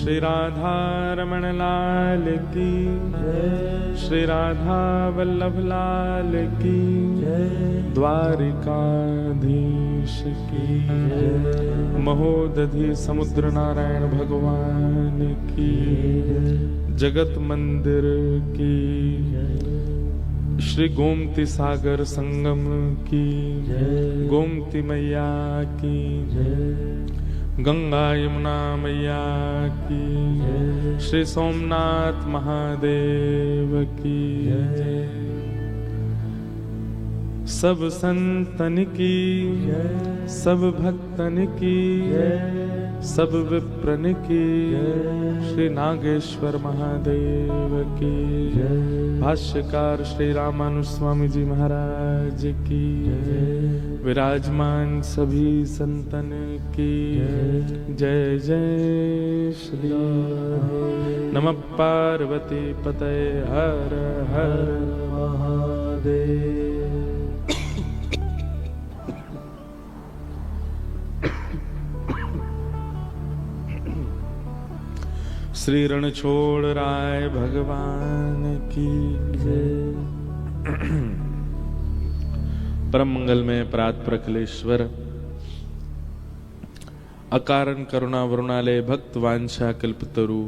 श्री राधा रमण लाल की जय, श्री राधा वल्लभ लाल की जय, द्वारिकाधीश की जय, महोदधि समुद्र नारायण भगवान की जय, जगत मंदिर की जय, श्री गोमती सागर संगम की जय, गोमती मैया की जय, गंगा यमुना मैया की जय, श्री सोमनाथ महादेव की जय, सब संतन की जय, सब भक्तन की जय, सब विप्रन की जय, श्री नागेश्वर महादेव की जय, भाष्यकार श्री रामानुज स्वामी जी महाराज की जय, विराजमान सभी संतन की जय जय श्री नमः पार्वती पतये हर हर महादेव। श्री रणछोड़ राय भगवान की जय। परम मंगल में प्रात प्रकलेश्वर अकारण करुणा वरुणालय भक्त वांछा कल्पतरु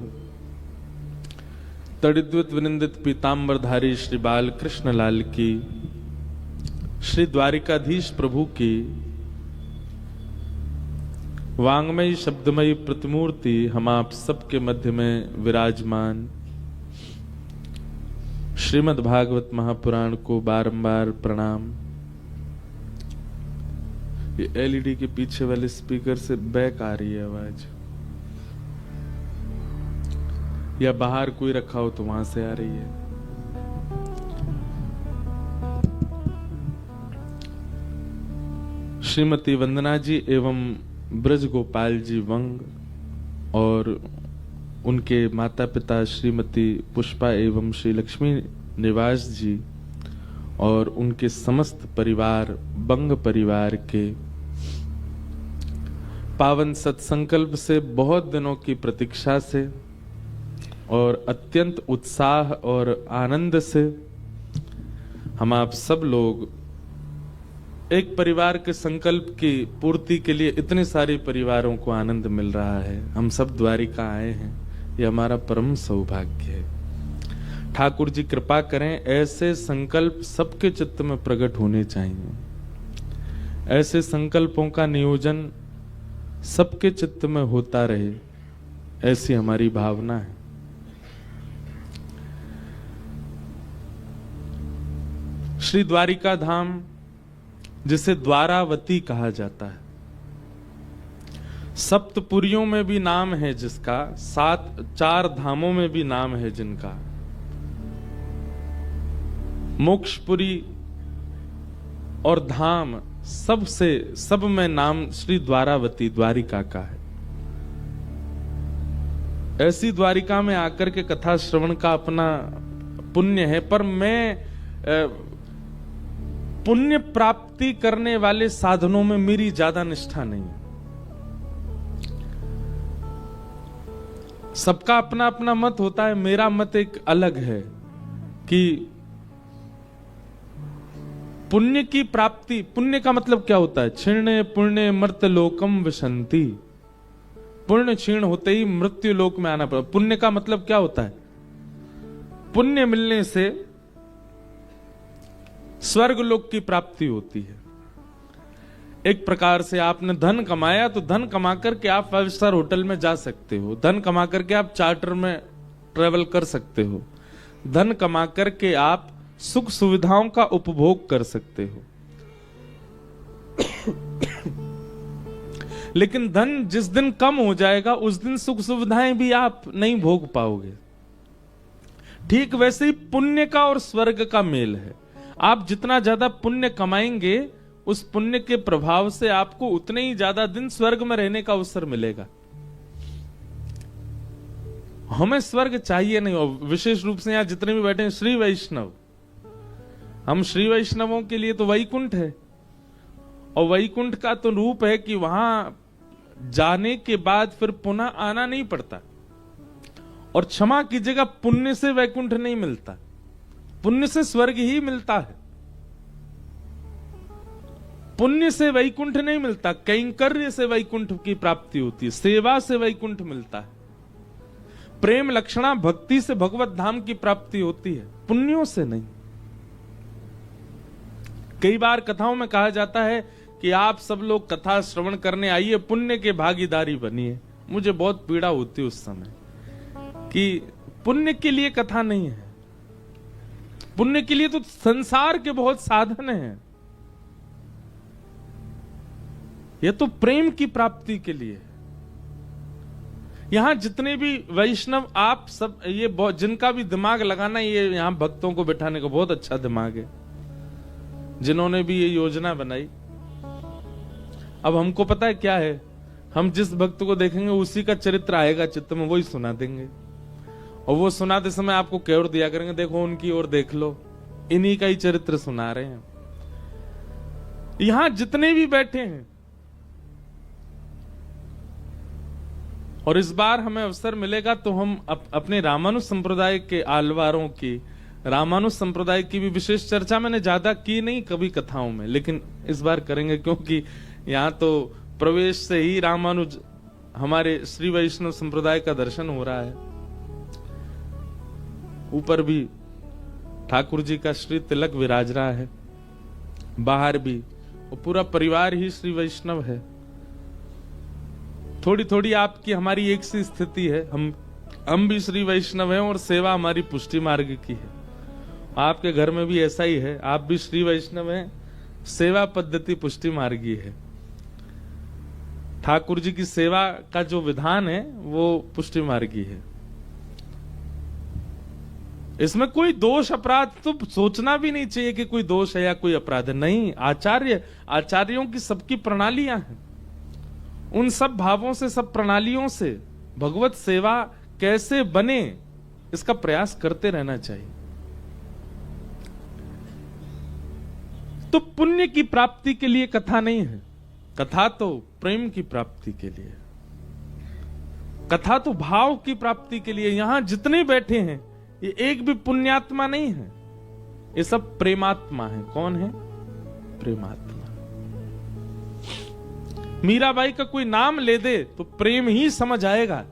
तड़िद्वित विनिंदित पीतांबरधारी श्री बाल कृष्ण लाल की, श्री द्वारिकाधीश प्रभु की वांगमयी शब्दमयी प्रतिमूर्ति हम आप सबके मध्य में विराजमान श्रीमद् भागवत महापुराण को बारंबार प्रणाम। ये एलईडी के पीछे वाले स्पीकर से बैक आ रही है आवाज, या बाहर कोई रखा हो तो वहां से आ रही है। श्रीमती वंदना जी एवं ब्रज गोपाल जी वंग और उनके माता पिता श्रीमती पुष्पा एवं श्री लक्ष्मी निवास जी और उनके समस्त परिवार बंग परिवार के पावन सत्संकल्प से बहुत दिनों की प्रतीक्षा से और अत्यंत उत्साह और आनंद से हम आप सब लोग एक परिवार के संकल्प की पूर्ति के लिए इतने सारे परिवारों को आनंद मिल रहा है। हम सब द्वारिका आए हैं, ये हमारा परम सौभाग्य है। ठाकुर जी कृपा करें, ऐसे संकल्प सबके चित्त में प्रकट होने चाहिए। ऐसे संकल्पों का नियोजन सबके चित्त में होता रहे, ऐसी हमारी भावना है। श्री द्वारिका धाम जिसे द्वारावती कहा जाता है, सप्तपुरियों में भी नाम है जिसका, चार धामों में भी नाम है जिनका। मोक्षपुरी और धाम सब में नाम श्री द्वारावती द्वारिका का है। ऐसी द्वारिका में आकर के कथा श्रवण का अपना पुण्य है, पर मैं पुण्य प्राप्ति करने वाले साधनों में मेरी ज्यादा निष्ठा नहीं है। सबका अपना अपना मत होता है, मेरा मत एक अलग है कि पुण्य की प्राप्ति, पुण्य का मतलब क्या होता है? क्षीणे पुण्य मर्त लोकम विशंति, पुण्य क्षीण होते ही मृत्यु लोक में आना पड़ता। पुण्य का मतलब क्या होता है? पुण्य मिलने से स्वर्ग लोक की प्राप्ति होती है। एक प्रकार से आपने धन कमाया तो धन कमा करके आप 5 स्टार होटल में जा सकते हो, धन कमा करके आप चार्टर में ट्रेवल कर सकते हो, धन कमा करके आप सुख सुविधाओं का उपभोग कर सकते हो। लेकिन धन जिस दिन कम हो जाएगा उस दिन सुख सुविधाएं भी आप नहीं भोग पाओगे। ठीक वैसे ही पुण्य का और स्वर्ग का मेल है। आप जितना ज्यादा पुण्य कमाएंगे उस पुण्य के प्रभाव से आपको उतने ही ज्यादा दिन स्वर्ग में रहने का अवसर मिलेगा। हमें स्वर्ग चाहिए नहीं, और विशेष रूप से यहां जितने भी बैठे हैं श्री वैष्णव, हम श्री वैष्णवों के लिए तो वैकुंठ है, और वैकुंठ का तो रूप है कि वहां जाने के बाद फिर पुनः आना नहीं पड़ता। और क्षमा कीजिएगा, पुण्य से वैकुंठ नहीं मिलता, पुण्य से स्वर्ग ही मिलता है। पुण्य से वैकुंठ नहीं मिलता, कैंकर्य से वैकुंठ की प्राप्ति होती है, सेवा से वैकुंठ मिलता है, प्रेम लक्षणा भक्ति से भगवत धाम की प्राप्ति होती है, पुण्यों से नहीं। कई बार कथाओं में कहा जाता है कि आप सब लोग कथा श्रवण करने आइए, पुण्य के भागीदारी बनिए। मुझे बहुत पीड़ा होती है उस समय कि पुण्य के लिए कथा नहीं है, पुण्य के लिए तो संसार के बहुत साधन हैं, यह तो प्रेम की प्राप्ति के लिए। यहां जितने भी वैष्णव आप सब, ये जिनका भी दिमाग लगाना, ये यहां भक्तों को बिठाने का बहुत अच्छा दिमाग है, जिन्होंने भी ये योजना बनाई। अब हमको पता है क्या है, हम जिस भक्त को देखेंगे उसी का चरित्र आएगा चित्त में, वही सुना देंगे, और वो सुनाते समय आपको केवल दिया करेंगे, देखो उनकी ओर देख लो, इन्हीं का ही चरित्र सुना रहे हैं। यहां जितने भी बैठे हैं, और इस बार हमें अवसर मिलेगा तो हम अपने रामानुज संप्रदाय के आलवारों की, रामानुज संप्रदाय की भी विशेष चर्चा मैंने ज्यादा की नहीं कभी कथाओं में, लेकिन इस बार करेंगे, क्योंकि यहां तो प्रवेश से ही रामानुज हमारे श्री वैष्णव संप्रदाय का दर्शन हो रहा है। ऊपर भी ठाकुर जी का श्री तिलक विराज रहा है, बाहर भी, और पूरा परिवार ही श्री वैष्णव है। थोड़ी थोड़ी आपकी हमारी एक सी स्थिति है, हम भी श्री वैष्णव हैं और सेवा हमारी पुष्टि मार्ग की है। आपके घर में भी ऐसा ही है, आप भी श्री वैष्णव हैं, सेवा पद्धति पुष्टि मार्गी है। ठाकुर जी की सेवा का जो विधान है वो पुष्टि मार्गी है। इसमें कोई दोष अपराध तो सोचना भी नहीं चाहिए कि कोई दोष है या कोई अपराध है, नहीं। आचार्यों की सबकी प्रणालियां हैं, उन सब भावों से, सब प्रणालियों से भगवत सेवा कैसे बने, इसका प्रयास करते रहना चाहिए। तो पुण्य की प्राप्ति के लिए कथा नहीं है, कथा तो प्रेम की प्राप्ति के लिए, कथा तो भाव की प्राप्ति के लिए। यहां जितने बैठे हैं ये एक भी पुण्यात्मा नहीं है, ये सब प्रेमात्मा है। कौन है? प्रेमात्मा। मीराबाई का कोई नाम ले दे तो प्रेम ही समझ आएगा,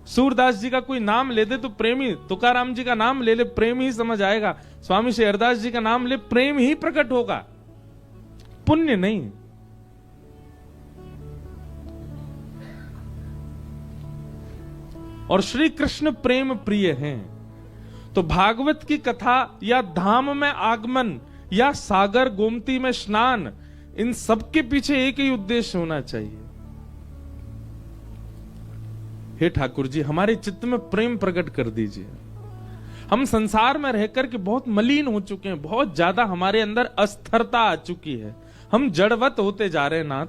सूरदास जी का कोई नाम ले दे तो प्रेम ही, तुकाराम जी का नाम ले ले प्रेम ही समझ आएगा, स्वामी शेरदास जी का नाम ले प्रेम ही प्रकट होगा, पुण्य नहीं। और श्री कृष्ण प्रेम प्रिय हैं, तो भागवत की कथा या धाम में आगमन या सागर गोमती में स्नान, इन सब के पीछे एक ही उद्देश्य होना चाहिए। हे ठाकुर जी, हमारे चित्त में प्रेम प्रकट कर दीजिए। हम संसार में रहकर के बहुत मलिन हो चुके हैं, बहुत ज्यादा हमारे अंदर अस्थिरता आ चुकी है, हम जड़वत होते जा रहे हैं। नाथ,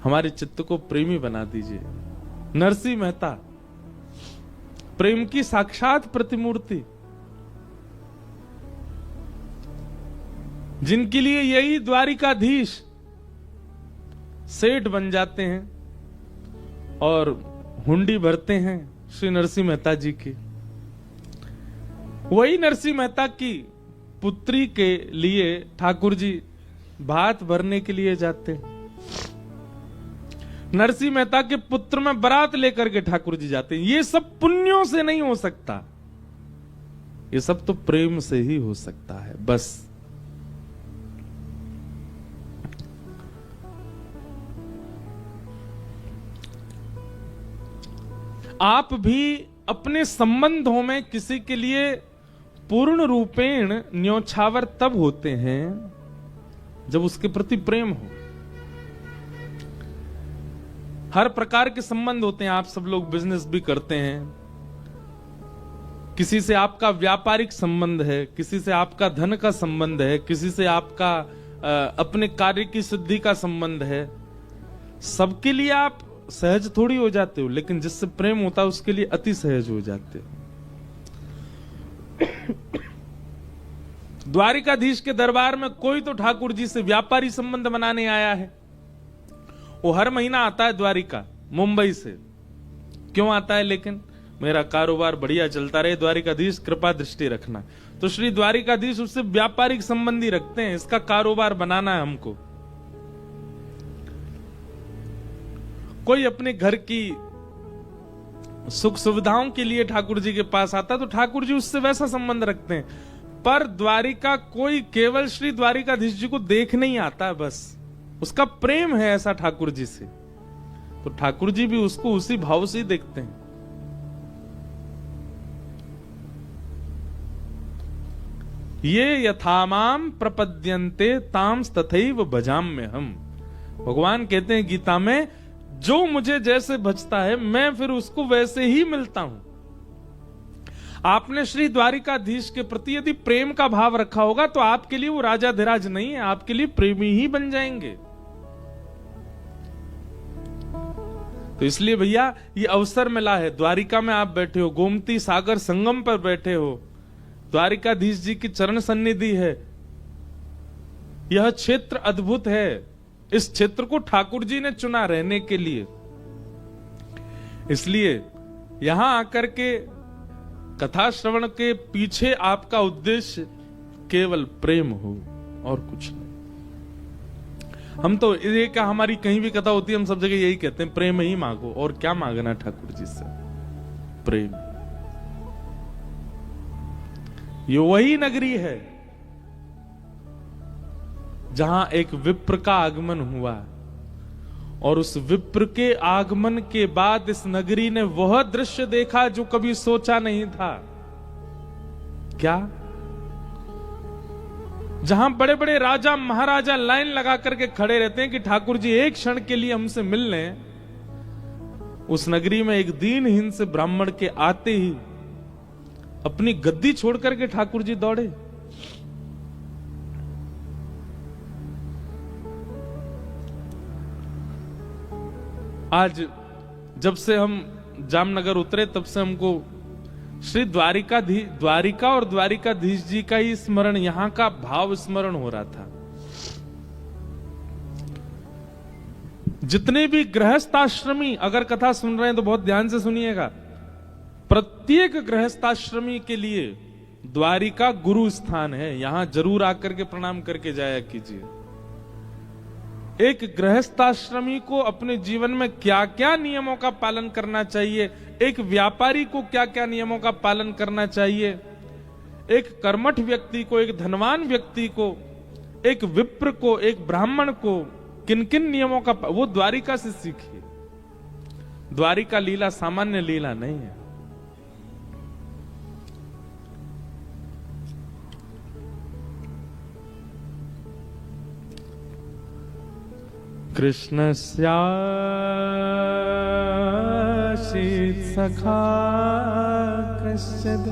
हमारे चित्त को प्रेमी बना दीजिए। नरसिंह मेहता प्रेम की साक्षात प्रतिमूर्ति, जिनके लिए यही द्वारिकाधीश सेठ बन जाते हैं और हुंडी भरते हैं श्री नरसिंह मेहता जी की। वही नरसिंह मेहता की पुत्री के लिए ठाकुर जी भात भरने के लिए जाते हैं। नरसिंह मेहता के पुत्र में बारात लेकर के ठाकुर जी जाते हैं। ये सब पुण्यों से नहीं हो सकता, ये सब तो प्रेम से ही हो सकता है। बस आप भी अपने संबंधों में किसी के लिए पूर्ण रूपेण न्योछावर तब होते हैं जब उसके प्रति प्रेम हो। हर प्रकार के संबंध होते हैं, आप सब लोग बिजनेस भी करते हैं, किसी से आपका व्यापारिक संबंध है, किसी से आपका धन का संबंध है, किसी से आपका अपने कार्य की सिद्धि का संबंध है। सबके लिए आप सहज थोड़ी हो जाते हो, लेकिन जिससे प्रेम होता है उसके लिए अति सहज हो जाते हो। द्वारिकाधीश के दरबार में कोई तो ठाकुर जी से व्यापारी संबंध बनाने आया है, वो हर महीना आता है द्वारिका मुंबई से। क्यों आता है लेकिन? मेरा कारोबार बढ़िया चलता रहे, द्वारिकाधीश कृपा दृष्टि रखना। तो श्री द्वारिकाधीश उससे व्यापारिक संबंधी रखते हैं, इसका कारोबार बनाना है हमको। कोई अपने घर की सुख सुविधाओं के लिए ठाकुर जी के पास आता तो ठाकुर जी उससे वैसा संबंध रखते हैं। पर द्वारिका कोई केवल श्री द्वारिकाधीश जी को देखने ही आता है, बस उसका प्रेम है ऐसा ठाकुर जी से, तो ठाकुर जी भी उसको उसी भाव से ही देखते हैं। ये यथामाम प्रपद्यन्ते ताम्स तथैव भजाम्य हम। भगवान कहते हैं गीता में, जो मुझे जैसे भजता है मैं फिर उसको वैसे ही मिलता हूं। आपने श्री द्वारिकाधीश के प्रति यदि प्रेम का भाव रखा होगा तो आपके लिए वो राजाधिराज नहीं है, आपके लिए प्रेमी ही बन जाएंगे। तो इसलिए भैया ये अवसर मिला है, द्वारिका में आप बैठे हो, गोमती सागर संगम पर बैठे हो, द्वारिकाधीश जी की चरण सन्निधि है। यह क्षेत्र अद्भुत है, इस क्षेत्र को ठाकुर जी ने चुना रहने के लिए। इसलिए यहां आकर के कथा श्रवण के पीछे आपका उद्देश्य केवल प्रेम हो और कुछ नहीं। हम तो ये क्या, हमारी कहीं भी कथा होती है हम सब जगह यही कहते हैं, प्रेम ही मांगो। और क्या मांगना ठाकुर जी से? प्रेम। ये वही नगरी है जहां एक विप्र का आगमन हुआ, और उस विप्र के आगमन के बाद इस नगरी ने वह दृश्य देखा जो कभी सोचा नहीं था। क्या? जहां बड़े बड़े राजा महाराजा लाइन लगा करके खड़े रहते हैं कि ठाकुर जी एक क्षण के लिए हमसे मिल लें, उस नगरी में एक दीनहीन से ब्राह्मण के आते ही अपनी गद्दी छोड़ करके ठाकुर जी दौड़े। आज जब से हम जामनगर उतरे तब से हमको श्री द्वारिका और द्वारिकाधीश जी का ही स्मरण, यहां का भाव स्मरण हो रहा था। जितने भी गृहस्थाश्रमी अगर कथा सुन रहे हैं तो बहुत ध्यान से सुनिएगा। प्रत्येक गृहस्थाश्रमी के लिए द्वारिका गुरु स्थान है, यहां जरूर आकर के प्रणाम करके जाया कीजिए। एक गृहस्थाश्रमी को अपने जीवन में क्या क्या नियमों का पालन करना चाहिए, एक व्यापारी को क्या क्या नियमों का पालन करना चाहिए, एक कर्मठ व्यक्ति को, एक धनवान व्यक्ति को, एक विप्र को, एक ब्राह्मण को किन किन नियमों का, वो द्वारिका से सीखिए। द्वारिका लीला सामान्य लीला नहीं है। कृष्णस्यासीत् सखा कश्चिद्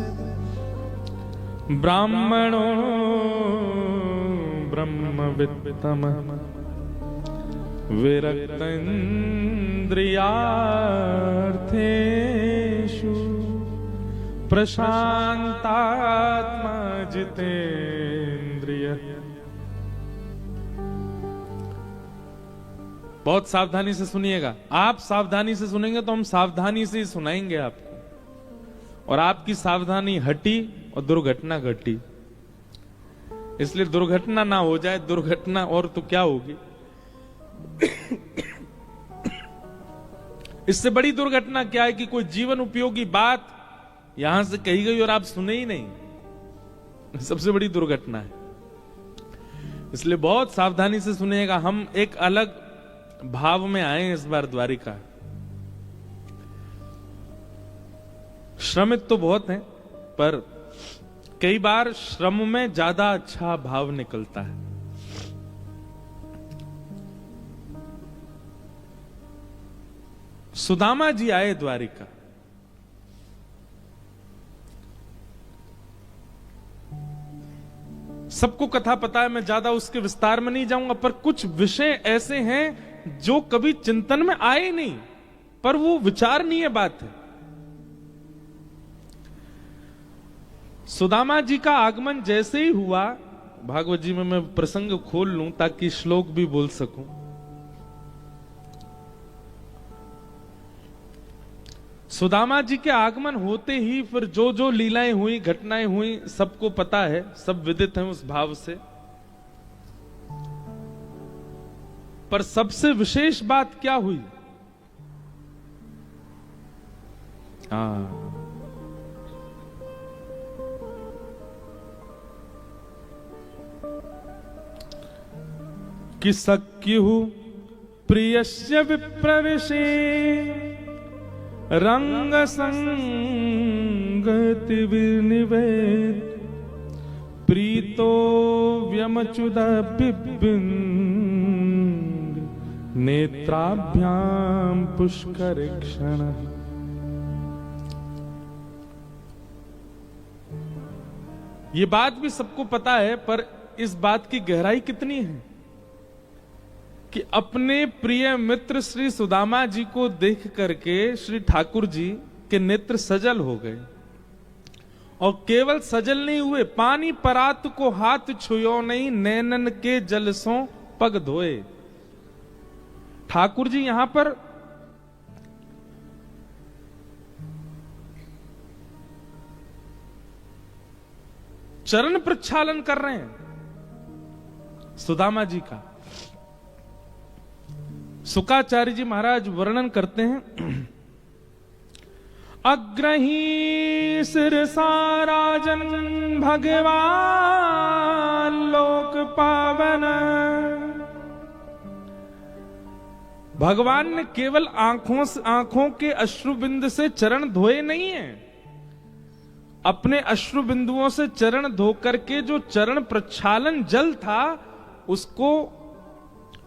ब्राह्मणो ब्रह्मवित्तमः विरक्तेन्द्रियार्थेषु प्रशान्तात्मा जितेन्द्रियः। बहुत सावधानी से सुनिएगा। आप सावधानी से सुनेंगे तो हम सावधानी से ही सुनाएंगे आपको, और आपकी सावधानी हटी और दुर्घटना घटी। इसलिए दुर्घटना ना हो जाए, दुर्घटना और तो क्या होगी। इससे बड़ी दुर्घटना क्या है कि कोई जीवन उपयोगी बात यहां से कही गई और आप सुने ही नहीं, सबसे बड़ी दुर्घटना है। इसलिए बहुत सावधानी से सुनिएगा। हम एक अलग भाव में आए इस बार द्वारिका। श्रमित तो बहुत हैं, पर कई बार श्रम में ज्यादा अच्छा भाव निकलता है। सुदामा जी आए द्वारिका। सबको कथा पता है, मैं ज्यादा उसके विस्तार में नहीं जाऊंगा, पर कुछ विषय ऐसे हैं जो कभी चिंतन में आए नहीं, पर वो विचारणीय बात है। सुदामा जी का आगमन जैसे ही हुआ, भागवत जी में मैं प्रसंग खोल लूं ताकि श्लोक भी बोल सकूं। सुदामा जी के आगमन होते ही फिर जो जो लीलाएं हुई, घटनाएं हुई, सबको पता है, सब विदित हैं उस भाव से। पर सबसे विशेष बात क्या हुई? कि सख्युः प्रियस्य विप्रविशे रंग संगति विनिवेद प्रीतो व्यमच्युत बिबिंद नेत्राभ्याम पुष्कर क्षण। ये बात भी सबको पता है, पर इस बात की गहराई कितनी है कि अपने प्रिय मित्र श्री सुदामा जी को देख करके श्री ठाकुर जी के नेत्र सजल हो गए। और केवल सजल नहीं हुए, पानी परात को हाथ छुयो नहीं, नैनन के जल सो पग धोए। ठाकुर जी यहां पर चरण प्रक्षालन कर रहे हैं सुदामा जी का। शुकाचार्य जी महाराज वर्णन करते हैं, अग्रही सिरसा राजन भगवान लोक पावन। भगवान ने केवल आंखों के अश्रुबिंद से चरण धोए नहीं है, अपने अश्रु बिंदुओं से चरण धो करके जो चरण प्रक्षालन जल था उसको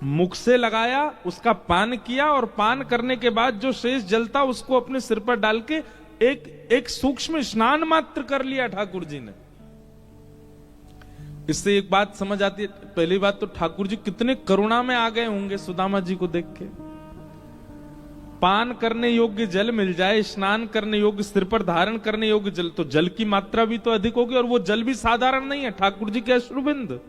मुख से लगाया, उसका पान किया, और पान करने के बाद जो शेष जल था उसको अपने सिर पर डाल के एक सूक्ष्म स्नान मात्र कर लिया ठाकुर जी ने। इससे एक बात समझ आती है, पहली बात तो ठाकुर जी कितने करुणा में आ गए होंगे सुदामा जी को देख के। पान करने योग्य जल मिल जाए, स्नान करने योग्य, सिर पर धारण करने योग्य जल, तो जल की मात्रा भी तो अधिक होगी, और वो जल भी साधारण नहीं है, ठाकुर जी के अश्रुबिंद।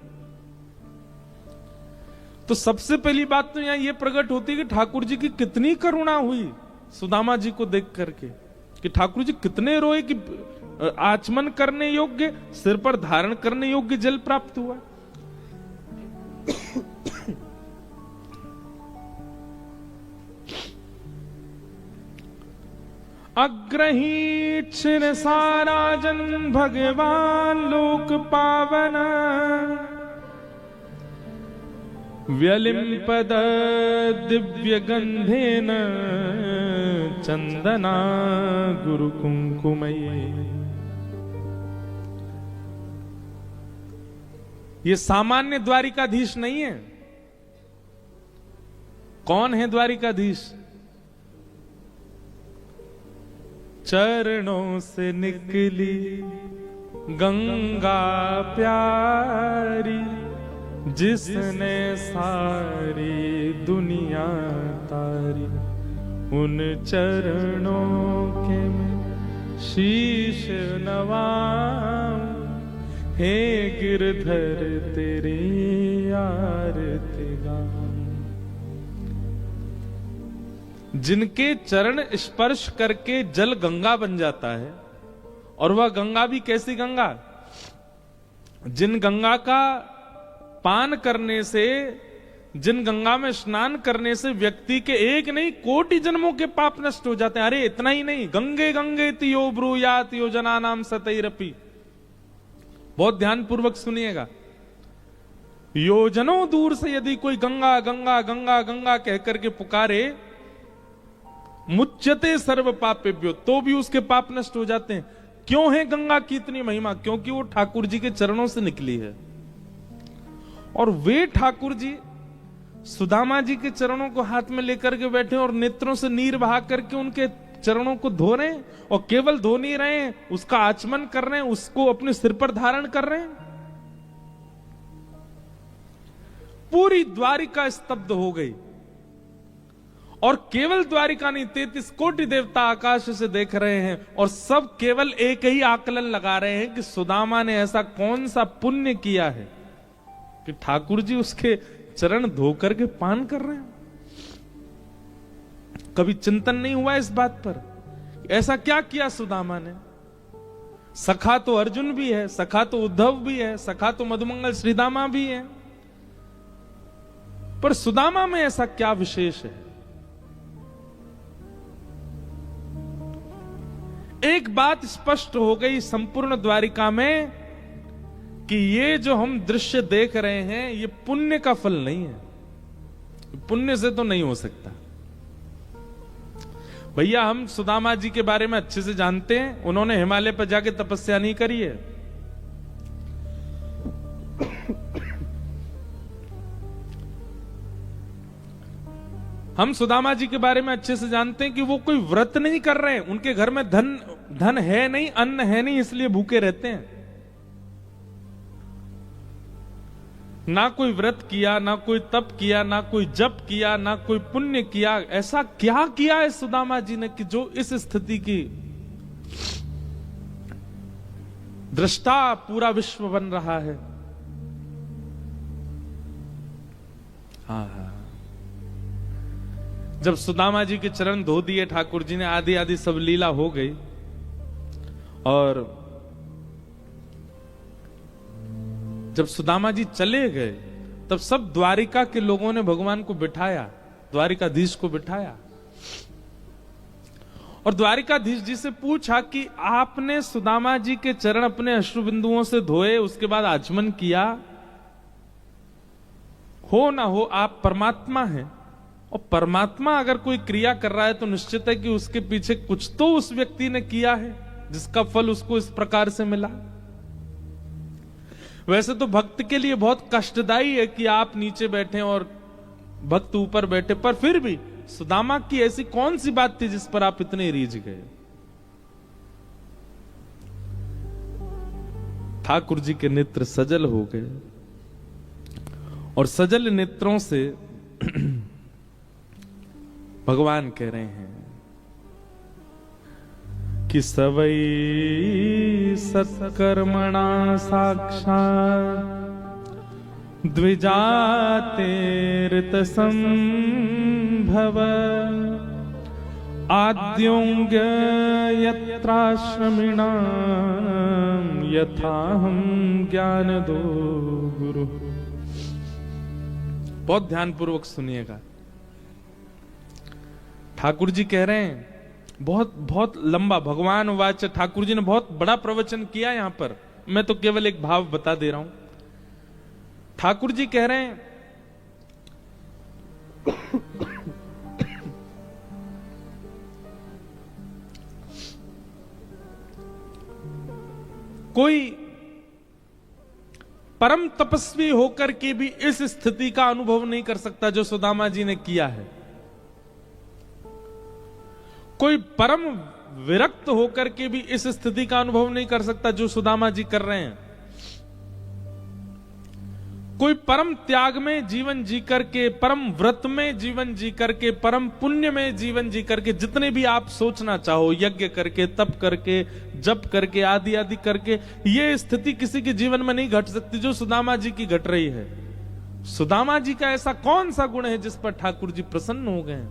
तो सबसे पहली बात तो यहां ये प्रकट होती है कि ठाकुर जी की कितनी करुणा हुई सुदामा जी को देख करके, कि ठाकुर जी कितने रोए कि आचमन करने योग्य, सिर पर धारण करने योग्य जल प्राप्त हुआ। अग्रही छिरसा राजन भगवान लोक पावन व्यलिम्पद दिव्य गंधेन चंदना गुरु कुंकुमयी। ये सामान्य द्वारिकाधीश नहीं है। कौन है द्वारिकाधीश? चरणों से निकली गंगा प्यारी, जिसने सारी दुनिया तारी, उन चरणों के में शीश नवाऊं, हे गिरधर तेरी आरती गाऊं। जिनके चरण स्पर्श करके जल गंगा बन जाता है, और वह गंगा भी कैसी गंगा? जिन गंगा का पान करने से, जिन गंगा में स्नान करने से व्यक्ति के एक नहीं कोटि जन्मों के पाप नष्ट हो जाते हैं। अरे इतना ही नहीं, गंगे गंगे तियो ब्रूयात योजना नाम सतैरपि। बहुत ध्यान पूर्वक सुनिएगा। योजनों दूर से यदि कोई गंगा गंगा गंगा गंगा कहकर के पुकारे, मुच्यते सर्व पापेभ्यो, तो भी उसके पाप नष्ट हो जाते हैं। क्यों है गंगा की इतनी महिमा? क्योंकि वो ठाकुर जी के चरणों से निकली है। और वे ठाकुर जी सुदामा जी के चरणों को हाथ में लेकर के बैठे और नेत्रों से नीर बहा करके उनके चरणों को धो रहे हैं, और केवल धो नहीं रहे हैं, उसका आचमन कर रहे हैं, उसको अपने सिर पर धारण कर रहे हैं। पूरी द्वारिका स्तब्ध हो गई, और केवल द्वारिका नहीं, 33 कोटि देवता आकाश से देख रहे हैं, और सब केवल एक ही आकलन लगा रहे हैं कि सुदामा ने ऐसा कौन सा पुण्य किया है कि ठाकुर जी उसके चरण धोकर के पान कर रहे हैं। कभी चिंतन नहीं हुआ इस बात पर? ऐसा क्या किया सुदामा ने? सखा तो अर्जुन भी है, सखा तो उद्धव भी है, सखा तो मधुमंगल श्रीदामा भी है, पर सुदामा में ऐसा क्या विशेष है? एक बात स्पष्ट हो गई संपूर्ण द्वारिका में कि ये जो हम दृश्य देख रहे हैं ये पुण्य का फल नहीं है, पुण्य से तो नहीं हो सकता। भैया हम सुदामा जी के बारे में अच्छे से जानते हैं, उन्होंने हिमालय पर जाके तपस्या नहीं करी है। हम सुदामा जी के बारे में अच्छे से जानते हैं कि वो कोई व्रत नहीं कर रहे हैं, उनके घर में धन है नहीं, अन्न है नहीं, इसलिए भूखे रहते हैं। ना कोई व्रत किया, ना कोई तप किया, ना कोई जप किया, ना कोई पुण्य किया। ऐसा क्या किया है सुदामा जी ने कि जो इस स्थिति की दृष्टा पूरा विश्व बन रहा है? हाँ, जब सुदामा जी के चरण धो दिए ठाकुर जी ने, आदि आदि सब लीला हो गई, और जब सुदामा जी चले गए तब सब द्वारिका के लोगों ने भगवान को बिठाया, द्वारिकाधीश को बिठाया, और द्वारिकाधीश जी से पूछा कि आपने सुदामा जी के चरण अपने अश्रु बिंदुओं से धोए, उसके बाद आचमन किया, हो ना हो आप परमात्मा हैं, और परमात्मा अगर कोई क्रिया कर रहा है तो निश्चित है कि उसके पीछे कुछ तो उस व्यक्ति ने किया है जिसका फल उसको इस प्रकार से मिला। वैसे तो भक्त के लिए बहुत कष्टदायी है कि आप नीचे बैठे और भक्त ऊपर बैठे, पर फिर भी सुदामा की ऐसी कौन सी बात थी जिस पर आप इतने रीझ गए? ठाकुर जी के नेत्र सजल हो गए, और सजल नेत्रों से भगवान कह रहे हैं कि सवई सत्कर्मणा साक्षात् द्विजातेरित संभव आद्योंग्य यत्राश्रमिणां यथाहं ज्ञान दो गुरु। बहुत ध्यानपूर्वक सुनिएगा। ठाकुर जी कह रहे हैं, बहुत बहुत लंबा भगवान वाच, ठाकुर जी ने बहुत बड़ा प्रवचन किया यहां पर, मैं तो केवल एक भाव बता दे रहा हूं। ठाकुर जी कह रहे हैं कोई परम तपस्वी होकर के भी इस स्थिति का अनुभव नहीं कर सकता जो सुदामा जी ने किया है। कोई परम विरक्त होकर के भी इस स्थिति का अनुभव नहीं कर सकता जो सुदामा जी कर रहे हैं। कोई परम त्याग में जीवन जी करके, परम व्रत में जीवन जी करके, परम पुण्य में जीवन जी करके, जितने भी आप सोचना चाहो, यज्ञ करके, तप करके, जप करके, आदि आदि करके, ये स्थिति किसी के जीवन में नहीं घट सकती जो सुदामा जी की घट रही है। सुदामा जी का ऐसा कौन सा गुण है जिस पर ठाकुर जी प्रसन्न हो गए?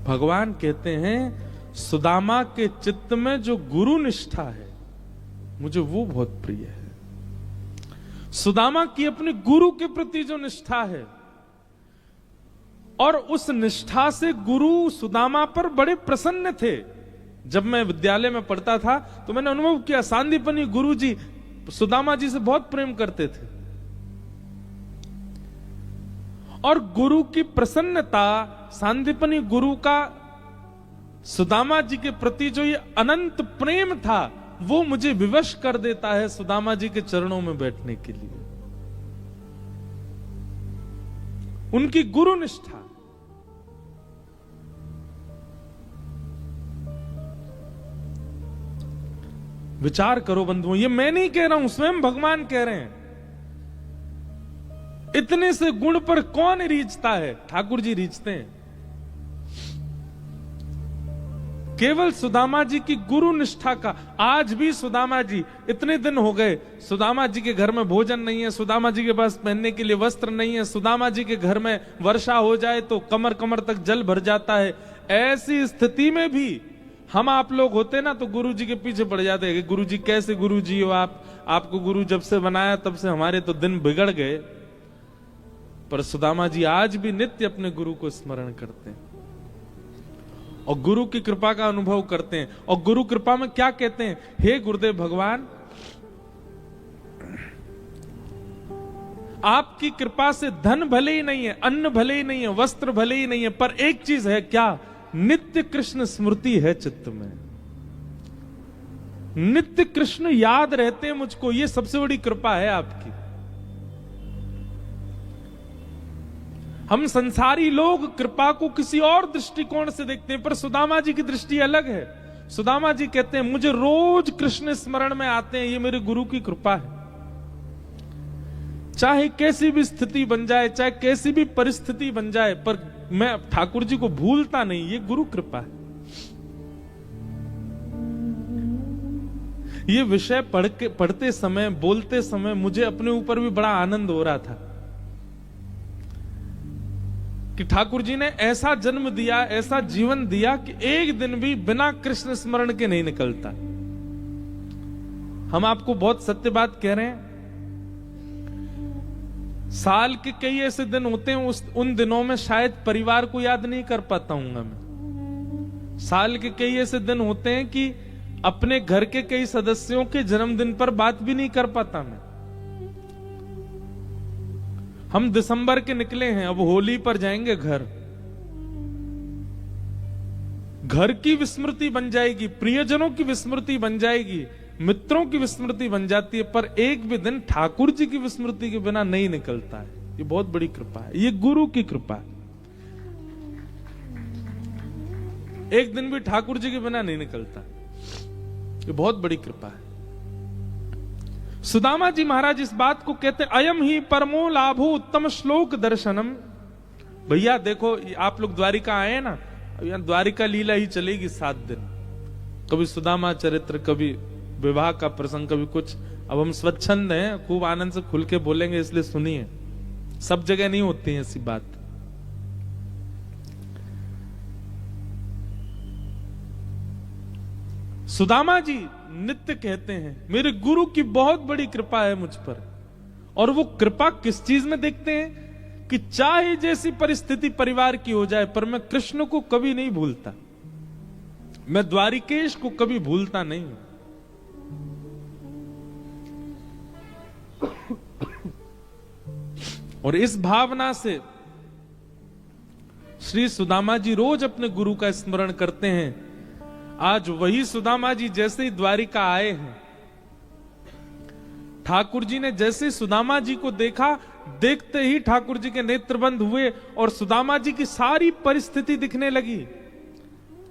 भगवान कहते हैं सुदामा के चित्त में जो गुरु निष्ठा है, मुझे वो बहुत प्रिय है। सुदामा की अपने गुरु के प्रति जो निष्ठा है, और उस निष्ठा से गुरु सुदामा पर बड़े प्रसन्न थे। जब मैं विद्यालय में पढ़ता था तो मैंने अनुभव किया, सांदीपनी गुरु जी सुदामा जी से बहुत प्रेम करते थे, और गुरु की प्रसन्नता, सांदीपनी गुरु का सुदामा जी के प्रति जो ये अनंत प्रेम था, वो मुझे विवश कर देता है सुदामा जी के चरणों में बैठने के लिए। उनकी गुरु निष्ठा, विचार करो बंधुओं, ये मैं नहीं कह रहा हूं, स्वयं भगवान कह रहे हैं। इतने से गुण पर कौन रीझता है? ठाकुर जी रीझते हैं। केवल सुदामा जी की गुरु निष्ठा का। आज भी सुदामा जी, इतने दिन हो गए, सुदामा जी के घर में भोजन नहीं है, सुदामा जी के पास पहनने के लिए वस्त्र नहीं है, सुदामा जी के घर में वर्षा हो जाए तो कमर कमर तक जल भर जाता है। ऐसी स्थिति में भी हम आप लोग होते ना तो गुरु जी के पीछे पड़ जाते हैं कि गुरु जी कैसे गुरु जी हो आप, आपको गुरु जब से बनाया तब से हमारे तो दिन बिगड़ गए। पर सुदामा जी आज भी नित्य अपने गुरु को स्मरण करते हैं और गुरु की कृपा का अनुभव करते हैं। और गुरु कृपा में क्या कहते हैं, हे गुरुदेव भगवान, आपकी कृपा से धन भले ही नहीं है, अन्न भले ही नहीं है, वस्त्र भले ही नहीं है, पर एक चीज है, क्या? नित्य कृष्ण स्मृति है चित्त में। नित्य कृष्ण याद रहते हैं मुझको, ये सबसे बड़ी कृपा है आपकी। हम संसारी लोग कृपा को किसी और दृष्टिकोण से देखते हैं, पर सुदामा जी की दृष्टि अलग है। सुदामा जी कहते हैं मुझे रोज कृष्ण स्मरण में आते हैं, ये मेरे गुरु की कृपा है। चाहे कैसी भी स्थिति बन जाए, चाहे कैसी भी परिस्थिति बन जाए, पर मैं ठाकुर जी को भूलता नहीं, ये गुरु कृपा है। ये विषय पढ़ते समय, बोलते समय मुझे अपने ऊपर भी बड़ा आनंद हो रहा था कि ठाकुर जी ने ऐसा जन्म दिया, ऐसा जीवन दिया कि एक दिन भी बिना कृष्ण स्मरण के नहीं निकलता। हम आपको बहुत सत्य बात कह रहे हैं। साल के कई ऐसे दिन होते हैं, उन दिनों में शायद परिवार को याद नहीं कर पाता हूंगा मैं। साल के कई ऐसे दिन होते हैं कि अपने घर के कई सदस्यों के जन्मदिन पर बात भी नहीं कर पाता मैं। हम दिसंबर के निकले हैं, अब होली पर जाएंगे घर। घर की विस्मृति बन जाएगी, प्रियजनों की विस्मृति बन जाएगी, मित्रों की विस्मृति बन जाती है, पर एक भी दिन ठाकुर जी की विस्मृति के बिना नहीं निकलता है। ये बहुत बड़ी कृपा है, ये गुरु की कृपा है। एक दिन भी ठाकुर जी के बिना नहीं निकलता, ये बहुत बड़ी कृपा है। सुदामा जी महाराज इस बात को कहते हैं, अयम ही परमो लाभो उत्तम श्लोक दर्शनम। भैया देखो, आप लोग द्वारिका आए ना, यहां द्वारिका लीला ही चलेगी 7 दिन। कभी सुदामा चरित्र, कभी विवाह का प्रसंग, कभी कुछ। अब हम स्वच्छंद हैं, खूब आनंद से खुल के बोलेंगे, इसलिए सुनिए। सब जगह नहीं होती है ऐसी बात। सुदामा जी नित्य कहते हैं मेरे गुरु की बहुत बड़ी कृपा है मुझ पर। और वो कृपा किस चीज में देखते हैं कि चाहे जैसी परिस्थिति परिवार की हो जाए, पर मैं कृष्ण को कभी नहीं भूलता, मैं द्वारिकेश को कभी भूलता नहीं। और इस भावना से श्री सुदामा जी रोज अपने गुरु का स्मरण करते हैं। आज वही सुदामा जी जैसे ही द्वारिका आए हैं, ठाकुर जी ने जैसे सुदामा जी को देखा, देखते ही ठाकुर जी के नेत्र बंद हुए और सुदामा जी की सारी परिस्थिति दिखने लगी।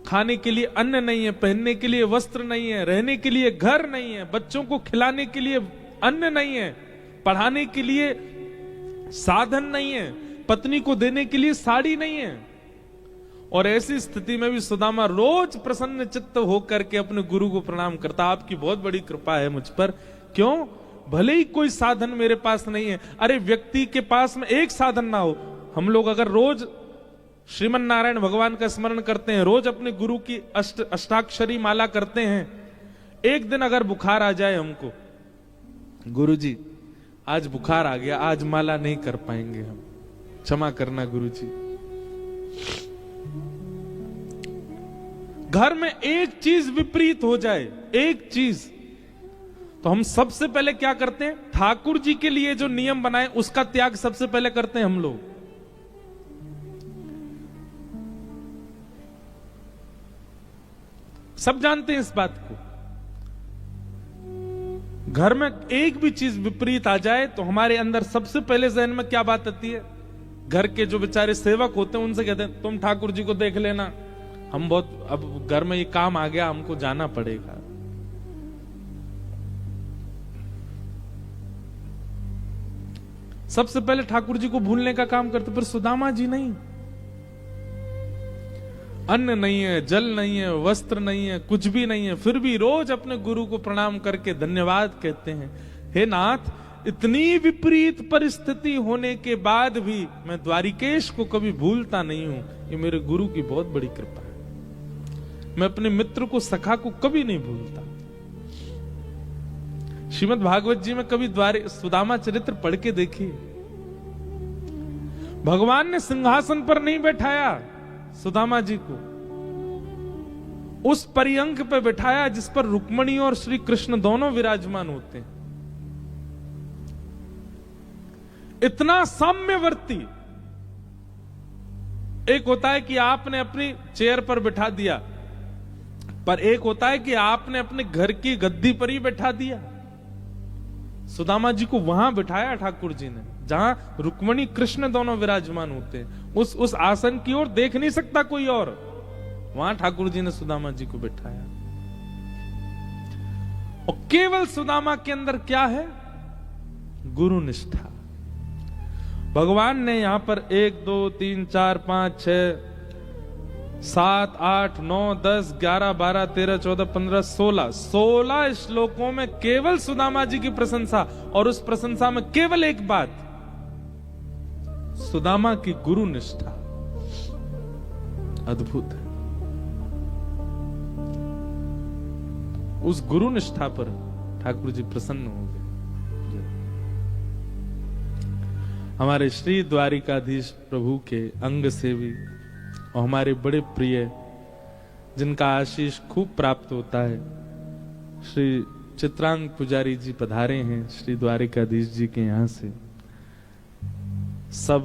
खाने के लिए अन्न नहीं है, पहनने के लिए वस्त्र नहीं है, रहने के लिए घर नहीं है, बच्चों को खिलाने के लिए अन्न नहीं है, पढ़ाने के लिए साधन नहीं है, पत्नी को देने के लिए साड़ी नहीं है। और ऐसी स्थिति में भी सुदामा रोज प्रसन्न चित्त होकर के अपने गुरु को प्रणाम करता। आपकी बहुत बड़ी कृपा है मुझ पर। क्यों? भले ही कोई साधन मेरे पास नहीं है। अरे व्यक्ति के पास में एक साधन ना हो, हम लोग अगर रोज श्रीमन नारायण भगवान का स्मरण करते हैं, रोज अपने गुरु की अष्टाक्षरी माला करते हैं, एक दिन अगर बुखार आ जाए हमको, गुरु जी आज बुखार आ गया, आज माला नहीं कर पाएंगे हम, क्षमा करना गुरु जी। घर में एक चीज विपरीत हो जाए, एक चीज, तो हम सबसे पहले क्या करते हैं? ठाकुर जी के लिए जो नियम बनाए उसका त्याग सबसे पहले करते हैं हम लोग। सब जानते हैं इस बात को। घर में एक भी चीज विपरीत आ जाए तो हमारे अंदर सबसे पहले जहन में क्या बात आती है? घर के जो बेचारे सेवक होते हैं उनसे कहते हैं तुम ठाकुर जी को देख लेना, हम बहुत, अब घर में ये काम आ गया, हमको जाना पड़ेगा। सबसे पहले ठाकुर जी को भूलने का काम करते, पर सुदामा जी नहीं। अन्न नहीं है, जल नहीं है, वस्त्र नहीं है, कुछ भी नहीं है, फिर भी रोज अपने गुरु को प्रणाम करके धन्यवाद कहते हैं। हे नाथ, इतनी विपरीत परिस्थिति होने के बाद भी मैं द्वारिकेश को कभी भूलता नहीं हूं। ये मेरे गुरु की बहुत बड़ी कृपा है। मैं अपने मित्र को, सखा को कभी नहीं भूलता। श्रीमद् भागवत जी में कभी सुदामा चरित्र पढ़ के देखिए। भगवान ने सिंहासन पर नहीं बैठाया सुदामा जी को, उस पर्यंक पे बैठाया जिस पर रुक्मणी और श्री कृष्ण दोनों विराजमान होते हैं। इतना साम्यवर्ती। एक होता है कि आपने अपनी चेयर पर बैठा दिया, पर एक होता है कि आपने अपने घर की गद्दी पर ही बैठा दिया। सुदामा जी को वहां बिठाया ठाकुर जी ने जहां रुक्मणी कृष्ण दोनों विराजमान होते हैं। उस आसन की ओर देख नहीं सकता कोई और, वहां ठाकुर जी ने सुदामा जी को बिठाया। और केवल सुदामा के अंदर क्या है? गुरु निष्ठा। भगवान ने यहां पर 1 2 3 4 5 6 7 8 9 10 11 12 13 14 15 16 श्लोकों में केवल सुदामा जी की प्रशंसा, और उस प्रशंसा में केवल एक बात, सुदामा की गुरु निष्ठा अद्भुत है। उस गुरु निष्ठा पर ठाकुर जी प्रसन्न हो गए। हमारे श्री द्वारिकाधीश प्रभु के अंग सेवी और हमारे बड़े प्रिय, जिनका आशीष खूब प्राप्त होता है, श्री चित्रांग पुजारी जी पधारे हैं श्री द्वारिकाधीश जी के यहाँ से। सब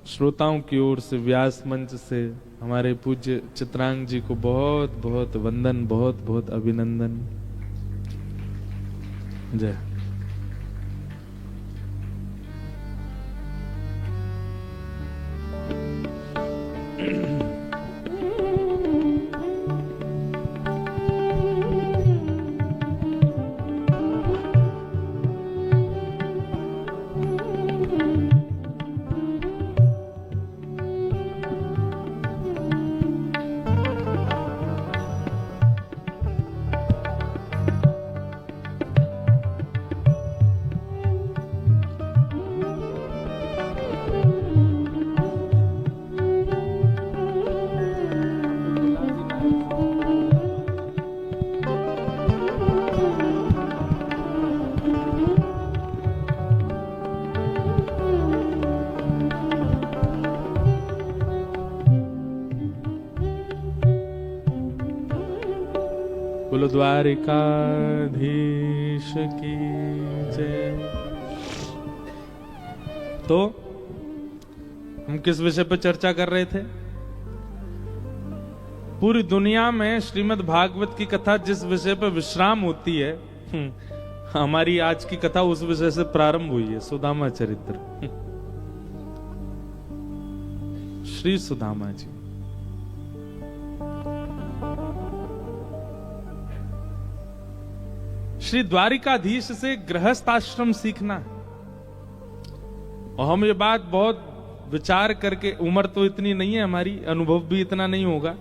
श्रोताओं की ओर से, व्यास मंच से हमारे पूज्य चित्रांग जी को बहुत बहुत वंदन, बहुत बहुत अभिनंदन। जय। बोलो द्वारिकाधीश की जय। तो हम किस विषय पर चर्चा कर रहे थे? पूरी दुनिया में श्रीमद् भागवत की कथा जिस विषय पर विश्राम होती है, हमारी आज की कथा उस विषय से प्रारंभ हुई है, सुदामा चरित्र। श्री सुदामा जी। श्री द्वारिकाधीश से गृहस्थ आश्रम सीखना है। और हम ये बात बहुत विचार करके, उम्र तो इतनी नहीं है हमारी, अनुभव भी इतना नहीं होगा,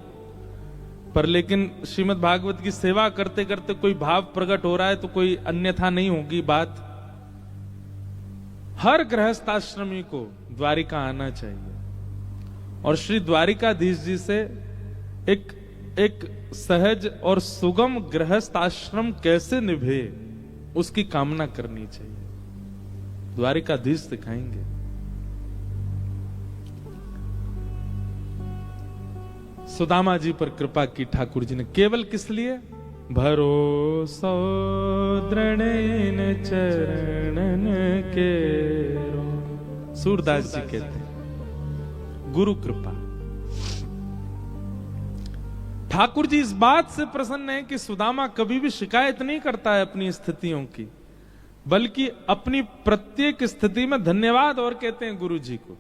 पर लेकिन श्रीमद् भागवत की सेवा करते करते कोई भाव प्रकट हो रहा है तो कोई अन्यथा नहीं होगी बात। हर गृहस्थ आश्रमी को द्वारिका आना चाहिए और श्री द्वारिकाधीश जी से एक सहज और सुगम गृहस्थ आश्रम कैसे निभे उसकी कामना करनी चाहिए। द्वारिकाधीश सिखाएंगे। सुदामा जी पर कृपा की ठाकुर जी ने, केवल किस लिए? भरोसो दृढ़ चरणन के, सूरदास जी कहते हैं, गुरु कृपा। ठाकुर जी इस बात से प्रसन्न है कि सुदामा कभी भी शिकायत नहीं करता है अपनी स्थितियों की, बल्कि अपनी प्रत्येक स्थिति में धन्यवाद और कहते हैं गुरु जी को।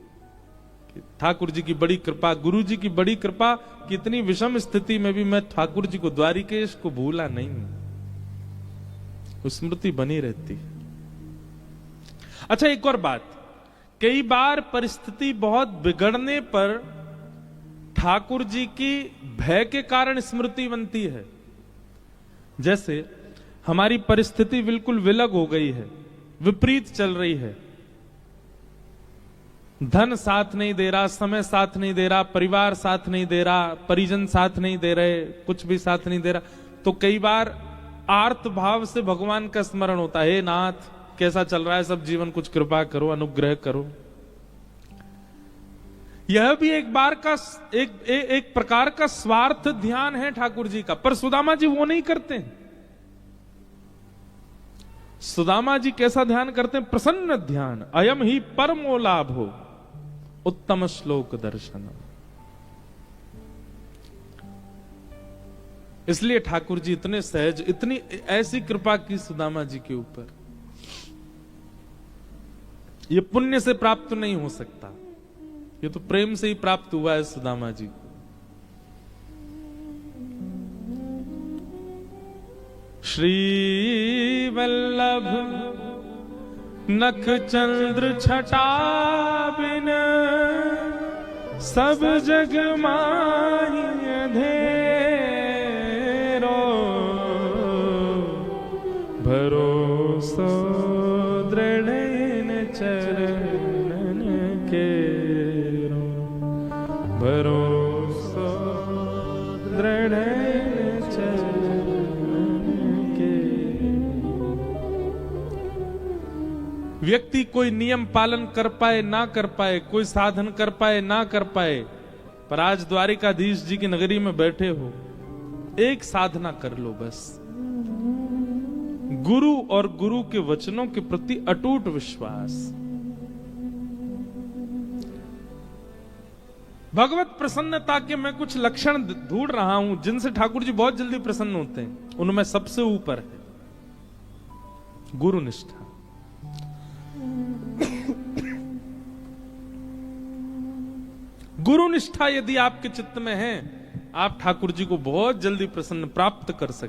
ठाकुर जी की बड़ी कृपा, गुरु जी की बड़ी कृपा, कितनी विषम स्थिति में भी मैं ठाकुर जी को, द्वारिकेश को भूला नहीं, स्मृति बनी रहती है। अच्छा, एक और बात, कई बार परिस्थिति बहुत बिगड़ने पर ठाकुर जी की भय के कारण स्मृति बनती है। जैसे हमारी परिस्थिति बिल्कुल विलग हो गई है, विपरीत चल रही है, धन साथ नहीं दे रहा, समय साथ नहीं दे रहा, परिवार साथ नहीं दे रहा, परिजन साथ नहीं दे रहे, कुछ भी साथ नहीं दे रहा, तो कई बार आर्त भाव से भगवान का स्मरण होता है, हे नाथ कैसा चल रहा है सब जीवन, कुछ कृपा करो, अनुग्रह करो। यह भी एक प्रकार का स्वार्थ ध्यान है ठाकुर जी का, पर सुदामा जी वो नहीं करते। सुदामा जी कैसा ध्यान करते हैं? प्रसन्न ध्यान। अयम ही परमो लाभो उत्तम श्लोक दर्शन। इसलिए ठाकुर जी इतने सहज, इतनी ऐसी कृपा की सुदामा जी के ऊपर। ये पुण्य से प्राप्त नहीं हो सकता, ये तो प्रेम से ही प्राप्त हुआ है सुदामा जी को। श्री वल्लभ नख चंद्र छटा बिन सब जग माहि अंधेरो, भरोसो दृढ़ चरणन केरो, भरोसो दृढ़ चरणन केरो। व्यक्ति कोई नियम पालन कर पाए ना कर पाए, कोई साधन कर पाए ना कर पाए, पर आज द्वारिकाधीश जी की नगरी में बैठे हो, एक साधना कर लो बस, गुरु और गुरु के वचनों के प्रति अटूट विश्वास। भगवत प्रसन्नता के मैं कुछ लक्षण ढूंढ रहा हूं जिनसे ठाकुर जी बहुत जल्दी प्रसन्न होते हैं। उनमें सबसे ऊपर है गुरु निष्ठा। गुरु निष्ठा यदि आपके चित्त में है, आप ठाकुर जी को बहुत जल्दी प्रसन्न प्राप्त कर सकते।